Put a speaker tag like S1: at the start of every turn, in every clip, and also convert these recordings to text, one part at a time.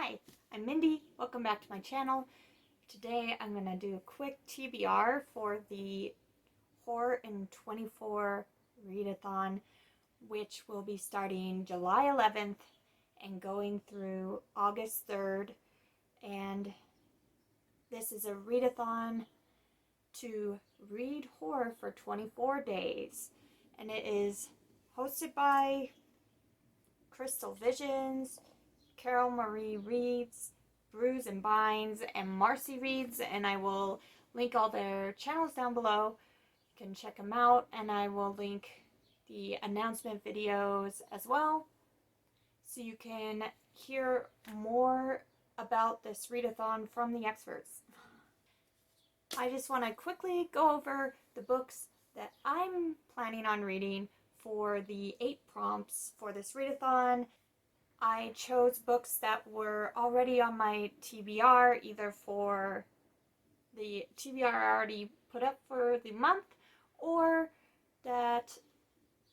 S1: Hi, I'm Mindy. Welcome back to my channel. Today I'm going to do a quick TBR for the Horror in 24 Readathon, which will be starting July 11th and going through August 3rd. And this is a readathon to read horror for 24 days. And it is hosted by Crystal Visions, Carol Marie Reads, Brews and Binds, and Marcy Reads, and I will link all their channels down below. You can check them out, and I will link the announcement videos as well, so you can hear more about this readathon from the experts. I just want to quickly go over the books that I'm planning on reading for the 8 prompts for this readathon. I chose books that were already on my TBR, either for the TBR I already put up for the month, or that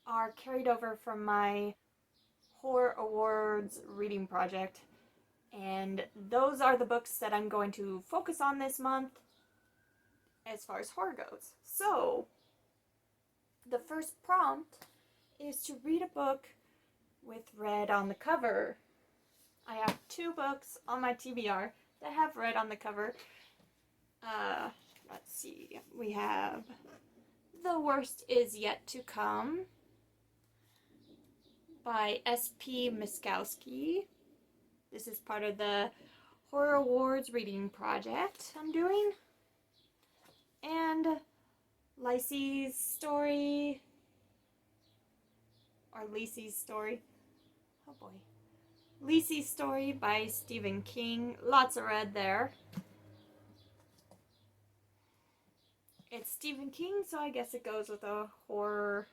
S1: are carried over from my Horror Awards reading project. And those are the books that I'm going to focus on this month as far as horror goes. So, the first prompt is to read a book with red on the cover. I have 2 books on my TBR that have red on the cover. Let's see. We have The Worst Is Yet to Come by S.P. Miskowski. This is part of the Horror Awards reading project I'm doing. And Lacey's Story, or Lacey's Story. Oh boy. Lacey's Story by Stephen King. Lots of red there. It's Stephen King, so I guess it goes with a horror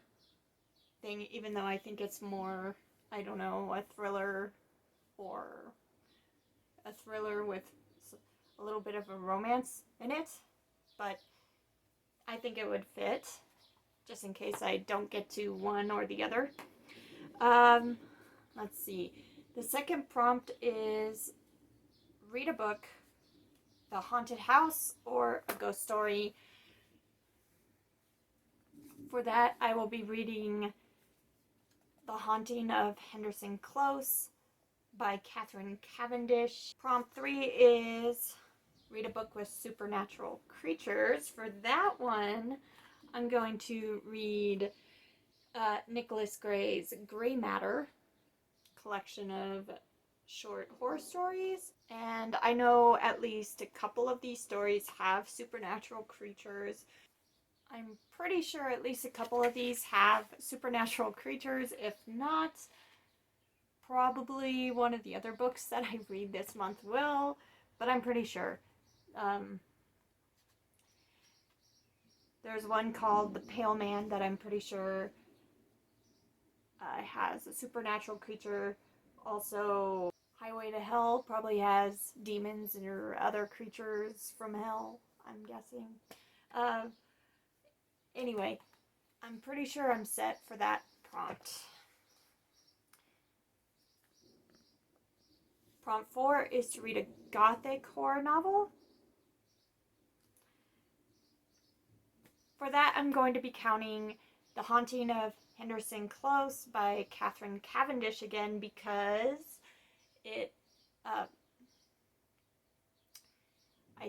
S1: thing, even though I think it's more, I don't know, a thriller, or a thriller with a little bit of a romance in it. But I think it would fit, just in case I don't get to one or the other. Let's see. The second prompt is read a book, The Haunted House, or a ghost story. For that, I will be reading The Haunting of Henderson Close by Catherine Cavendish. Prompt 3 is read a book with supernatural creatures. For that one, I'm going to read Nicholas Gray's Gray Matter collection of short horror stories. And I know at least a couple of these stories have supernatural creatures. I'm pretty sure at least a couple of these have supernatural creatures. If not, probably one of the other books that I read this month will, but I'm pretty sure. There's one called The Pale Man that I'm pretty sure has a supernatural creature. Also, Highway to Hell probably has demons or other creatures from hell, I'm guessing. Anyway, I'm pretty sure I'm set for that prompt. Prompt 4 is to read a gothic horror novel. For that, I'm going to be counting The Haunting of Henderson Close by Catherine Cavendish again, because it, I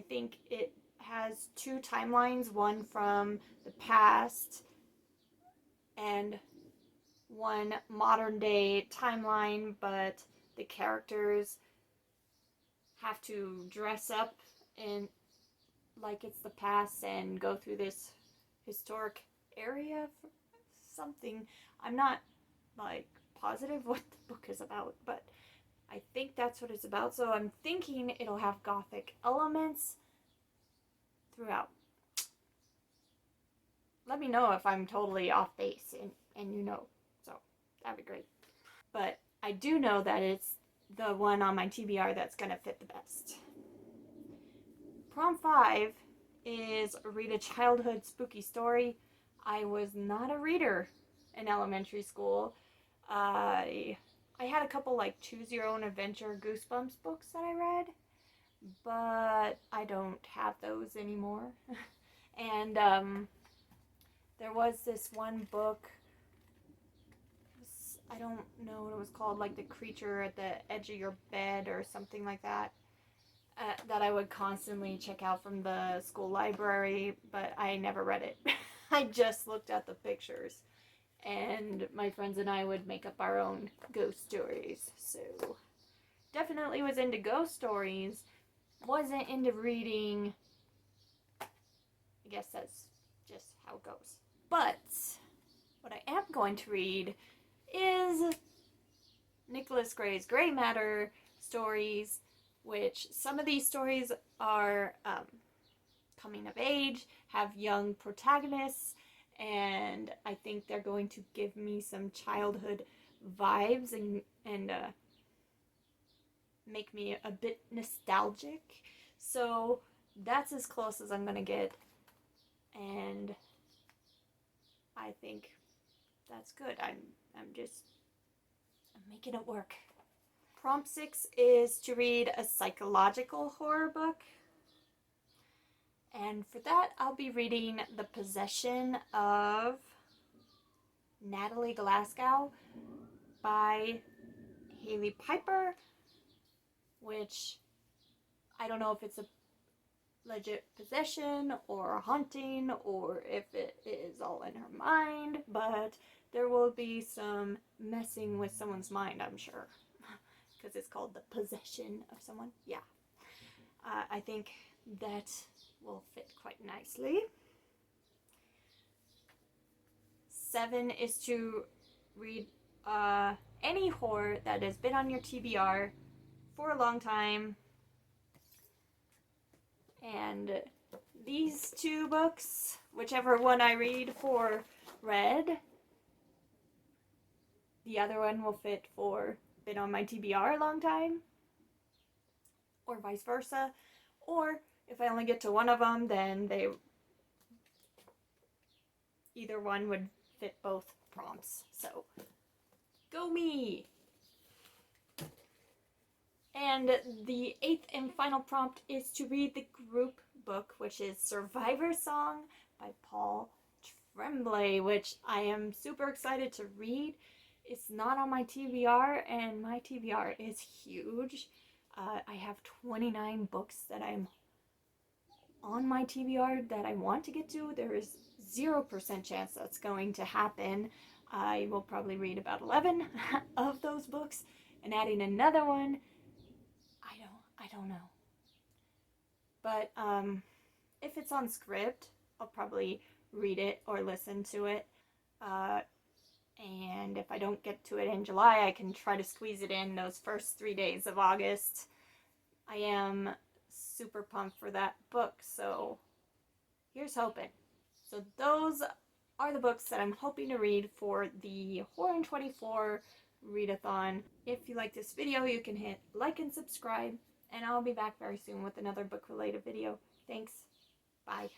S1: think it has 2 timelines, one from the past and one modern day timeline, but the characters have to dress up in like it's the past and go through this historic area for something. I'm not like positive what the book is about, but I think that's what it's about. So I'm thinking it'll have gothic elements throughout. Let me know if I'm totally off base and you know. So that'd be great. But I do know that it's the one on my TBR that's gonna fit the best. Prompt 5 is read a childhood spooky story. I was not a reader in elementary school. I I had a couple like Choose Your Own Adventure Goosebumps books that I read, but I don't have those anymore. And there was this one book, I don't know what it was called, like The Creature at the Edge of Your Bed or something like that, that I would constantly check out from the school library, but I never read it. I just looked at the pictures, and my friends and I would make up our own ghost stories. So definitely was into ghost stories, wasn't into reading. I guess that's just how it goes. But what I am going to read is Nicholas Gray's Gray Matter stories, which some of these stories are coming of age, have young protagonists, and I think they're going to give me some childhood vibes and make me a bit nostalgic. So that's as close as I'm gonna get, and I think that's good. I'm making it work. Prompt 6 is to read a psychological horror book. And for that, I'll be reading The Possession of Natalie Glasgow by Haley Piper, which I don't know if it's a legit possession or a haunting or if it is all in her mind, but there will be some messing with someone's mind, I'm sure, because it's called The Possession of Someone. Yeah. I think that will fit quite nicely. 7 is to read any horror that has been on your TBR for a long time. And these two books, whichever one I read for red, the other one will fit for been on my TBR a long time, or vice versa. Or if I only get to one of them, then either one would fit both prompts. So, go me! And the 8th and final prompt is to read the group book, which is Survivor Song by Paul Tremblay, which I am super excited to read. It's not on my TBR, and my TBR is huge. I have 29 books that I'm on my TBR that I want to get to. There is 0% chance that's going to happen. I will probably read about 11 of those books, and adding another one, I don't know. But if it's on script, I'll probably read it or listen to it. And if I don't get to it in July, I can try to squeeze it in those first 3 days of August. I am super pumped for that book, so here's hoping. So those are the books that I'm hoping to read for the Horror in 24 Readathon. If you like this video, you can hit like and subscribe, and I'll be back very soon with another book-related video. Thanks. Bye.